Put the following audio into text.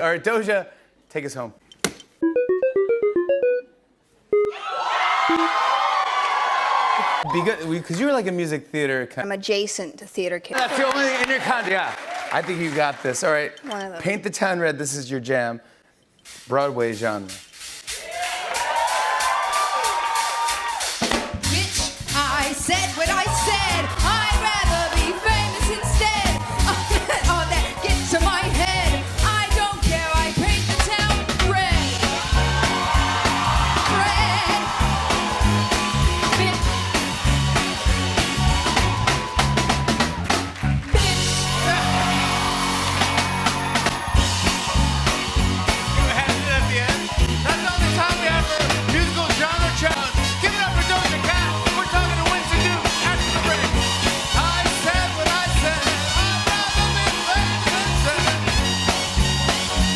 All right, Doja, take us home. Because you were like a music theater kind. I'm adjacent to theater kids. That's the only thing in your country. Yeah, I think you got this. All right, One of them. Paint the Town Red. This is your jam. Broadway genre.